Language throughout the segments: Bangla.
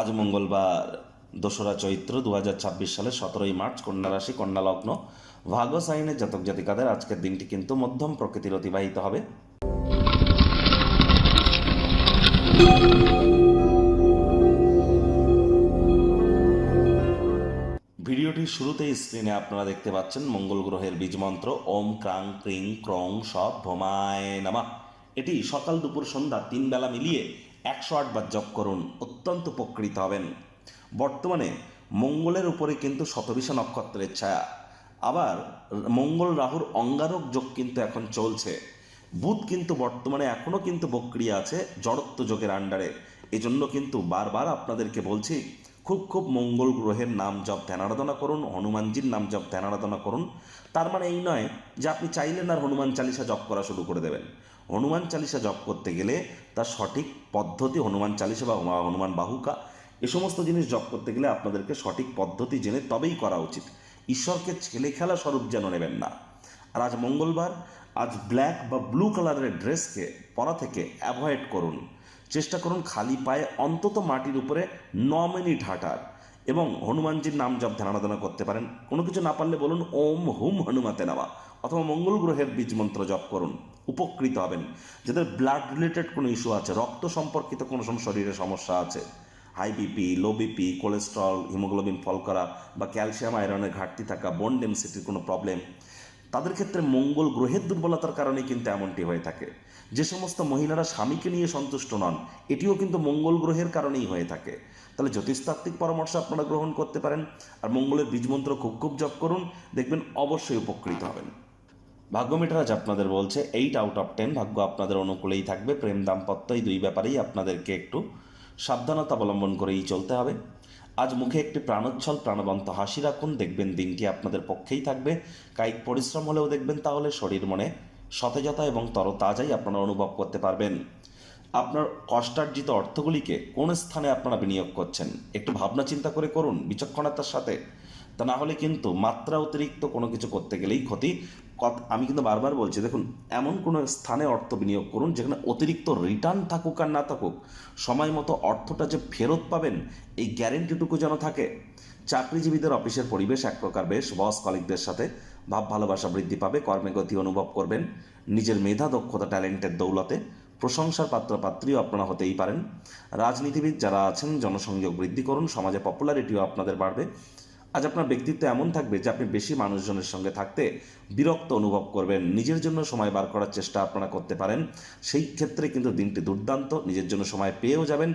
আজ মঙ্গলবার ২রা চৈত্র ২০২৬ সালের ১৭ই মার্চ, কন্যা রাশি, কন্যা লগ্ন, ভাগ্য সাইনের জাতক জাতিকাদের আজকের দিনটি কিন্তু মধ্যম প্রকৃতির অতিবাহিত হবে। ভিডিওটির শুরুতেই স্ক্রিনে আপনারা দেখতে পাচ্ছেন মঙ্গল গ্রহের বীজ মন্ত্র ওম ক্রাং ক্রিং ক্রং সব ভমায় নামা। এটি সকাল দুপুর সন্ধ্যা ৩ বেলা মিলিয়ে ১০৮ বার জপ করুন, অত্যন্ত উপকৃত হবেন। বর্তমানে মঙ্গলের উপরে কিন্তু শতবিশা নক্ষত্রের ছায়া, আবার মঙ্গল রাহুর অঙ্গারক যোগ কিন্তু এখন চলছে। বুধ কিন্তু বর্তমানে এখনও কিন্তু বক্রিয়া আছে জড়ত্ব যোগের আন্ডারে। এজন্য কিন্তু বারবার আপনাদেরকে বলছি, খুব মঙ্গল গ্রহের নাম জপ ধ্যান আরাধনা করুন, হনুমানজির নাম জপ ধ্যান আরাধনা করুন। তার মানে এই নয় যে আপনি চাইলেন আর হনুমান চালিসা জপ করা শুরু করে দেবেন। হনুমান চালিসা জপ করতে গেলে তার সঠিক পদ্ধতি, হনুমান চালিসা বা হনুমান বাহুকা, এ সমস্ত জিনিস জপ করতে গেলে আপনাদেরকে সঠিক পদ্ধতি জেনে তবেই করা উচিত। ঈশ্বরকে ছেলে খেলা স্বরূপ যেন নেবেন না। আর আজ মঙ্গলবার, আজ ব্ল্যাক বা ব্লু কালারের ড্রেসকে পরা থেকে অ্যাভয়েড করুন। চেষ্টা করুন খালি পায়ে অন্তত মাটির উপরে ৯ মিনিট হাঁটার, এবং হনুমানজির নাম জপ ধ্যান আরাধনা করতে পারেন। কোনো কিছু না পারলে বলুন ওম হুম হনুমাতে নামা, অথবা মঙ্গল গ্রহের বীজ মন্ত্র জপ করুন, উপকৃত হবেন। যাদের ব্লাড রিলেটেড কোনো ইস্যু আছে, রক্ত সম্পর্কিত কোনো শরীরে সমস্যা আছে, high BP, low BP, cholesterol, haemoglobin fall করা বা ক্যালসিয়াম আয়রনের ঘাটতি থাকা, বোন ডেনসিটির কোনো প্রবলেম, তাদের ক্ষেত্রে মঙ্গল গ্রহের দুর্বলতার কারণে কিন্তু এমনটি হয়ে থাকে। যে সমস্ত মহিলারা স্বামীকে নিয়ে সন্তুষ্ট নন, এটিও কিন্তু মঙ্গল গ্রহের কারণেই হয়ে থাকে। তাহলে জ্যোতিষতাত্ত্বিক পরামর্শ আপনারা গ্রহণ করতে পারেন, আর মঙ্গলের বীজমন্ত্র খুব জপ করুন, দেখবেন অবশ্যই উপকৃত হবেন। ভাগ্য মিটার আজ আপনাদের বলছে 8 আউট অফ 10, ভাগ্য আপনাদের অনুকূলেই থাকবে। প্রেম দাম্পত্য এই দুই ব্যাপারেই আপনাদেরকে একটু সাবধানতা অবলম্বন করেই চলতে হবে। আজ মুখে একটি প্রাণোচ্ছল প্রাণবন্ত হাসি রাখুন, দেখবেন দিনটি আপনাদের পক্ষেই থাকবে। কায়িক পরিশ্রম হলেও দেখবেন তাহলে শরীর মনে সতেজতা এবং তরতাজাই আপনারা অনুভব করতে পারবেন। আপনার কষ্টার্জিত অর্থগুলিকে কোন স্থানে আপনারা বিনিয়োগ করছেন একটু ভাবনা চিন্তা করে করুন, বিচক্ষণতার সাথে। তা না হলে কিন্তু মাত্রা অতিরিক্ত কোনো কিছু করতে গেলেই ক্ষতি। আমি কিন্তু বারবার বলছি, দেখুন, এমন কোনো স্থানে অর্থ বিনিয়োগ করুন যেখানে অতিরিক্ত রিটার্ন থাকুক আর না থাকুক, সময় মতো অর্থটা যে ফেরত পাবেন এই গ্যারেন্টিটুকু যেন থাকে। চাকরিজীবীদের অফিসের পরিবেশ এক প্রকার বেশ, বস কলিগদের সাথে ভাব ভালোবাসা বৃদ্ধি পাবে, কর্মে গতি অনুভব করবেন, নিজের মেধা দক্ষতা ট্যালেন্টের দৌলতে প্রশংসার পাত্রপাত্রীও আপনারা হতেই পারেন। রাজনীতিবিদ যারা আছেন জনসংযোগ বৃদ্ধি করুন, সমাজে পপুলারিটিও আপনাদের বাড়বে। আজ আপনার ব্যক্তিত্ব এমন থাকবে যে আপনি বেশি মানুষজনের সঙ্গে থাকতে বিরক্ত অনুভব করবেন, নিজের জন্য সময় বার করার চেষ্টা আপনারা করতে পারেন। সেই ক্ষেত্রে কিন্তু দিনটি দুর্দান্ত, নিজের জন্য সময় পেয়েও যাবেন।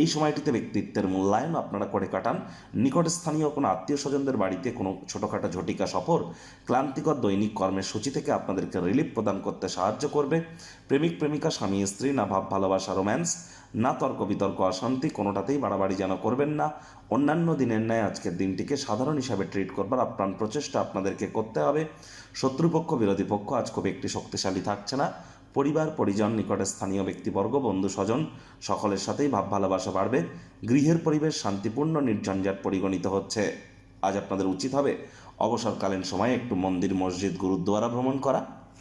এই সময়টিতে ব্যক্তিত্বের মূল্যায়ন আপনারা করে কাটান। নিকট স্থানীয় কোনো আত্মীয় স্বজনদের বাড়িতে কোনো ছোটোখাটো ঝটিকা সফর ক্লান্তিকর দৈনিক কর্মের সূচি থেকে আপনাদেরকে রিলিফ প্রদান করতে সাহায্য করবে। প্রেমিক প্রেমিকা, স্বামী স্ত্রী, না ভাব ভালোবাসা রোম্যান্স, না তর্ক বিতর্ক অশান্তি, কোনোটাতেই বাড়াবাড়ি যেন করবেন না। অন্যান্য দিনের ন্যায় আজকের দিনটিকে সাধারণ হিসাবে ট্রিট করবার আপ্রাণ প্রচেষ্টা আপনাদেরকে করতে হবে। শত্রুপক্ষ বিরোধী পক্ষ আজ খুব একটি শক্তিশালী থাকছে না। পরিবার পরিজন, নিকটে স্থানীয় ব্যক্তিবর্গ, বন্ধু স্বজন সকলের সাথেই ভাব ভালোবাসা বাড়বে। গৃহের পরিবেশ শান্তিপূর্ণ নির্ঝঞ্ঝাট পরিগণিত হচ্ছে। আজ আপনাদের উচিত হবে অবসরকালীন সময়ে একটু মন্দির, মসজিদ, গুরুদ্বারা ভ্রমণ করা।